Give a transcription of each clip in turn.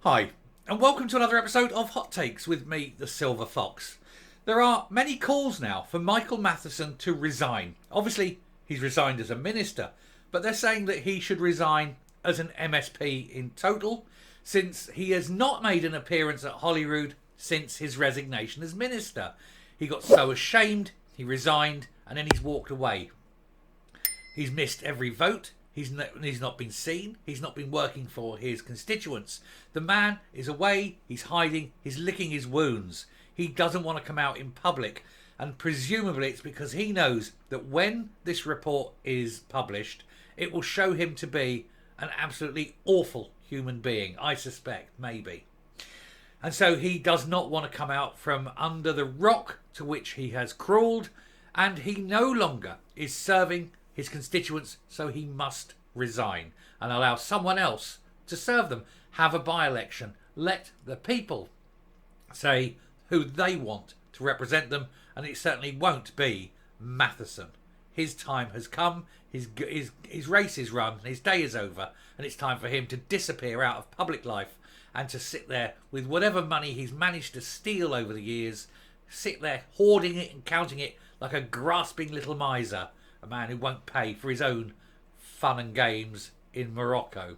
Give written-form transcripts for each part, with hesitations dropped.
Hi, and welcome to another episode of Hot Takes with me, the Silver Fox. There are many calls now for Michael Matheson to resign. Obviously, he's resigned as a minister, but they're saying that he should resign as an MSP in total, since he has not made an appearance at Holyrood since his resignation as minister. He got so ashamed, he resigned, and then he's walked away. He's missed every vote. He's not been seen. He's not been working for his constituents. The man is away. He's hiding. He's licking his wounds. He doesn't want to come out in public. And presumably it's because he knows that when this report is published, it will show him to be an absolutely awful human being. I suspect, maybe. And so he does not want to come out from under the rock to which he has crawled. And he no longer is serving his constituents, so he must resign and allow someone else to serve them. Have a by-election. Let the people say who they want to represent them, and it certainly won't be Matheson. His time has come, his race is run, his day is over, and it's time for him to disappear out of public life and to sit there with whatever money he's managed to steal over the years, sit there hoarding it and counting it like a grasping little miser. A man who won't pay for his own fun and games in Morocco.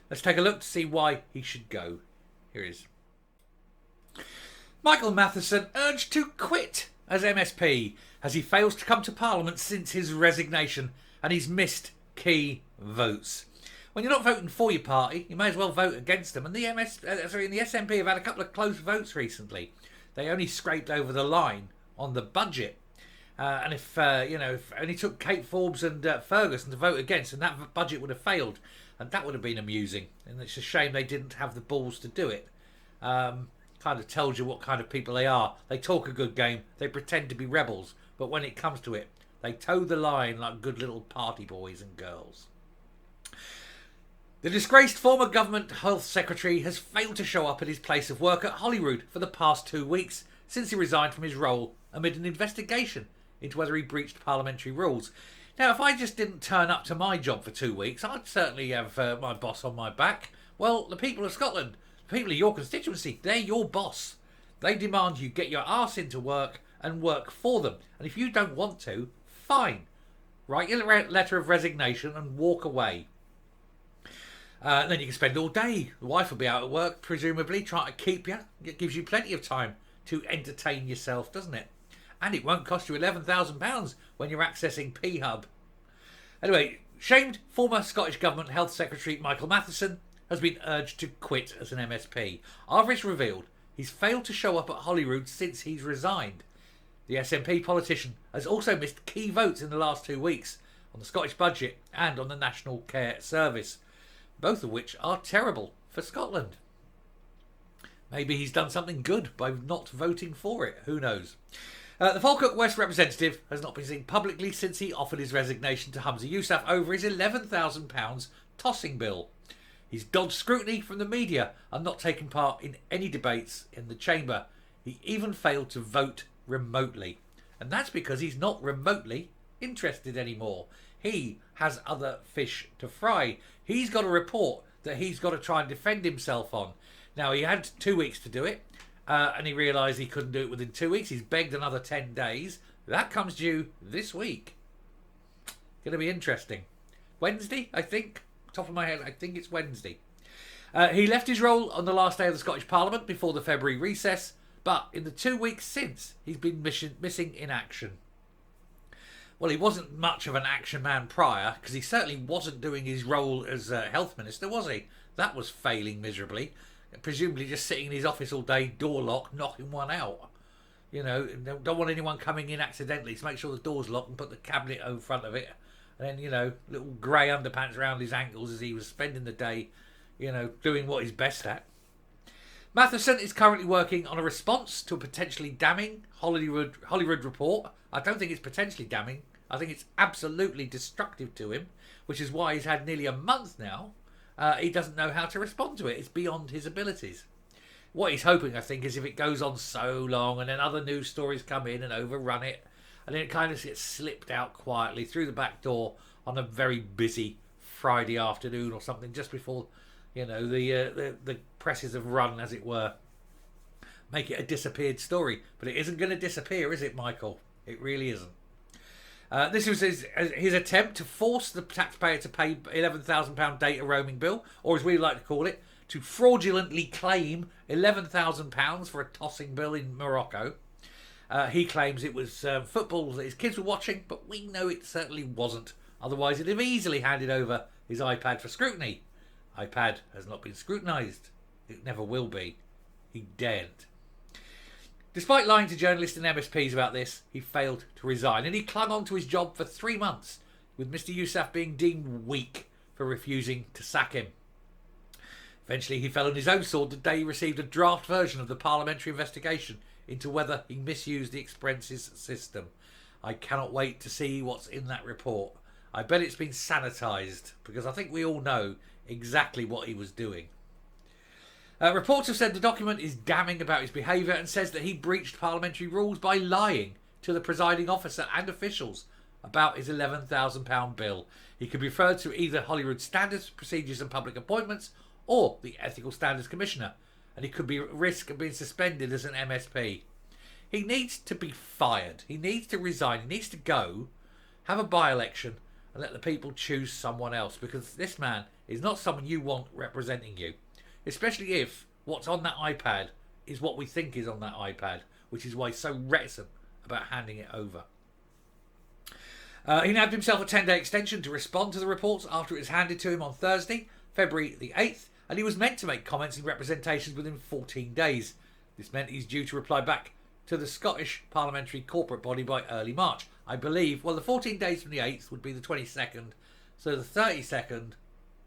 Let's take a look to see why he should go. Here he is. Michael Matheson urged to quit as MSP as he fails to come to Parliament since his resignation and he's missed key votes. When you're not voting for your party, you may as well vote against them. And the SNP have had a couple of close votes recently. They only scraped over the line on the budget. And if only took Kate Forbes and Ferguson to vote against, and that budget would have failed, and that would have been amusing. And it's a shame they didn't have the balls to do it. Kind of tells you what kind of people they are. They talk a good game, they pretend to be rebels, but when it comes to it, they toe the line like good little party boys and girls. The disgraced former government health secretary has failed to show up at his place of work at Holyrood for the past 2 weeks since he resigned from his role amid an investigation into whether he breached parliamentary rules. Now, if I just didn't turn up to my job for 2 weeks, I'd certainly have my boss on my back. Well, the people of Scotland, the people of your constituency, they're your boss. They demand you get your arse into work and work for them. And if you don't want to, fine. Write your letter of resignation and walk away. And then you can spend all day. The wife will be out at work, presumably, trying to keep you. It gives you plenty of time to entertain yourself, doesn't it? And it won't cost you £11,000 when you're accessing P-Hub. Anyway, shamed former Scottish Government Health Secretary Michael Matheson has been urged to quit as an MSP. After it's revealed he's failed to show up at Holyrood since he's resigned. The SNP politician has also missed key votes in the last 2 weeks on the Scottish budget and on the National Care Service, both of which are terrible for Scotland. Maybe he's done something good by not voting for it. Who knows? The Falkirk West representative has not been seen publicly since he offered his resignation to Humza Yousaf over his £11,000 tossing bill. He's dodged scrutiny from the media and not taken part in any debates in the chamber. He even failed to vote remotely. And that's because he's not remotely interested anymore. He has other fish to fry. He's got a report that he's got to try and defend himself on. Now, he had 2 weeks to do it. And he realised he couldn't do it within 2 weeks. He's begged another 10 days. That comes due this week. Going to be interesting. Wednesday, I think. Top of my head, I think it's Wednesday. He left his role on the last day of the Scottish Parliament before the February recess. But in the 2 weeks since, he's been missing in action. Well, he wasn't much of an action man prior, because he certainly wasn't doing his role as health minister, was he? That was failing miserably. Presumably just sitting in his office all day, door locked, knocking one out. You know, don't want anyone coming in accidentally, so make sure the door's locked and put the cabinet in front of it. And then, little grey underpants around his ankles as he was spending the day, doing what he's best at. Matheson is currently working on a response to a potentially damning Holyrood report. I don't think it's potentially damning. I think it's absolutely destructive to him, which is why he's had nearly a month now. He doesn't know how to respond to it. It's beyond his abilities. What he's hoping, I think, is if it goes on so long and then other news stories come in and overrun it, and then it kind of gets slipped out quietly through the back door on a very busy Friday afternoon or something, just before, You know, the presses have run, as it were. Make it a disappeared story. But it isn't going to disappear, is it, Michael? It really isn't. This was his attempt to force the taxpayer to pay £11,000 data roaming bill, or as we like to call it, to fraudulently claim £11,000 for a tossing bill in Morocco. He claims it was football that his kids were watching, but we know it certainly wasn't. Otherwise, he'd have easily handed over his iPad for scrutiny. iPad has not been scrutinised. It never will be. He daren't. Despite lying to journalists and MSPs about this, he failed to resign, and he clung on to his job for 3 months, with Mr Yousaf being deemed weak for refusing to sack him. Eventually, he fell on his own sword the day he received a draft version of the parliamentary investigation into whether he misused the expenses system. I cannot wait to see what's in that report. I bet it's been sanitised, because I think we all know exactly what he was doing. Reports have said the document is damning about his behaviour and says that he breached parliamentary rules by lying to the presiding officer and officials about his £11,000 bill. He could be referred to either Holyrood Standards, Procedures and Public Appointments or the Ethical Standards Commissioner, and he could be at risk of being suspended as an MSP. He needs to be fired. He needs to resign. He needs to go, have a by-election and let the people choose someone else, because this man is not someone you want representing you. Especially if what's on that iPad is what we think is on that iPad, which is why he's so reticent about handing it over. He nabbed himself a 10-day extension to respond to the reports after it was handed to him on Thursday, February the 8th, and he was meant to make comments and representations within 14 days. This meant he's due to reply back to the Scottish Parliamentary Corporate Body by early March. I believe, well, the 14 days from the 8th would be the 22nd, so the 32nd,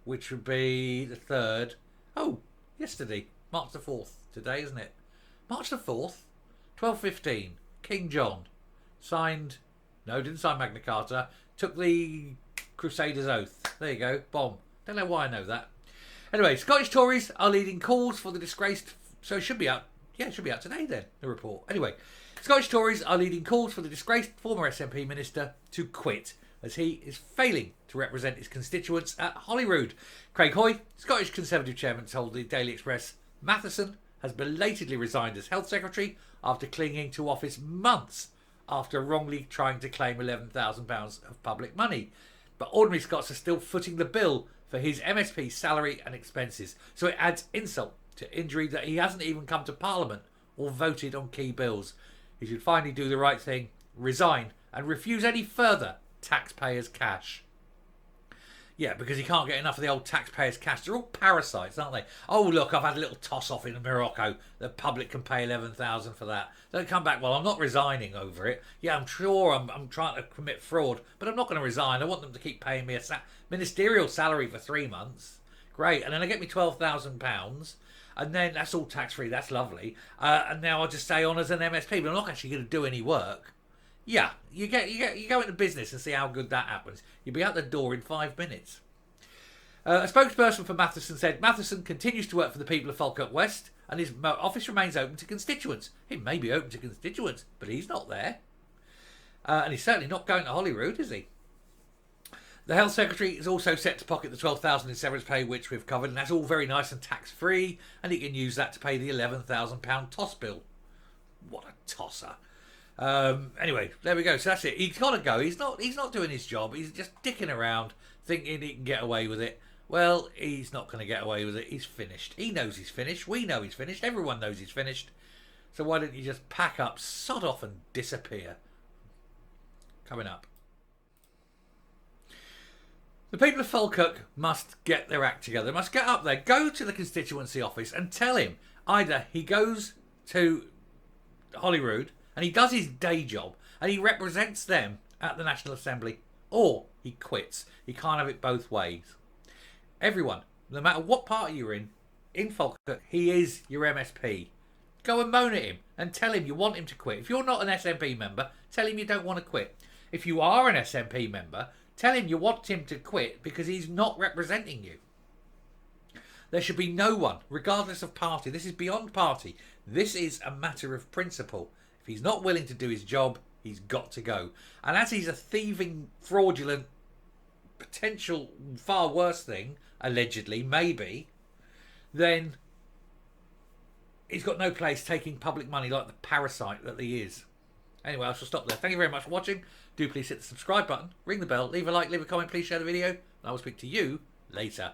which would be the 3rd. Oh, yesterday, March the 4th, today, isn't it? March the 4th, 12:15, King John. Signed, no, didn't sign Magna Carta, took the Crusaders' Oath. There you go, bomb. Don't know why I know that. Anyway, Scottish Tories are leading calls for the disgraced, so it should be out, yeah, it should be out today then, the report. Anyway, Scottish Tories are leading calls for the disgraced former SNP minister to quit, as he is failing to represent his constituents at Holyrood. Craig Hoy, Scottish Conservative chairman, told the Daily Express, Matheson has belatedly resigned as Health Secretary after clinging to office months after wrongly trying to claim £11,000 of public money. But ordinary Scots are still footing the bill for his MSP salary and expenses, so it adds insult to injury that he hasn't even come to Parliament or voted on key bills. He should finally do the right thing, resign and refuse any further taxpayers' cash. Yeah, because he can't get enough of the old taxpayers' cash. They're all parasites, aren't they? Oh, look, I've had a little toss-off in Morocco. The public can pay $11,000 for that. Don't come back, well, I'm not resigning over it. Yeah, I'm sure I'm trying to commit fraud, but I'm not going to resign. I want them to keep paying me a ministerial salary for 3 months. Great, and then I get me £12,000, and then that's all tax-free. That's lovely. And now I'll just stay on as an MSP, but I'm not actually going to do any work. Yeah, you go into business and see how good that happens. You'll be out the door in 5 minutes. A spokesperson for Matheson said Matheson continues to work for the people of Falkirk West and his office remains open to constituents. He may be open to constituents, but he's not there. And he's certainly not going to Holyrood, is he? The Health Secretary is also set to pocket the $12,000 in severance pay, which we've covered, and that's all very nice and tax-free, and he can use that to pay the £11,000 toss bill. What a tosser. Anyway, there we go. So that's it. He's got to go. He's not doing his job. He's just dicking around, thinking he can get away with it. Well, he's not going to get away with it. He's finished. He knows he's finished. We know he's finished. Everyone knows he's finished. So why don't you just pack up, sod off and disappear? Coming up. The people of Falkirk must get their act together. They must get up there, go to the constituency office and tell him either he goes to Holyrood and he does his day job and he represents them at the National Assembly, or he quits. He can't have it both ways. Everyone, no matter what party you're in Falkirk, he is your MSP. Go and moan at him and tell him you want him to quit. If you're not an SNP member, tell him you don't want to quit. If you are an SNP member, tell him you want him to quit because he's not representing you. There should be no one, regardless of party. This is beyond party. This is a matter of principle. If he's not willing to do his job, he's got to go. And as he's a thieving, fraudulent, potential far worse thing, allegedly, maybe, then he's got no place taking public money like the parasite that he is. Anyway, I shall stop there. Thank you very much for watching. Do please hit the subscribe button, ring the bell, leave a like, leave a comment, please share the video, and I will speak to you later.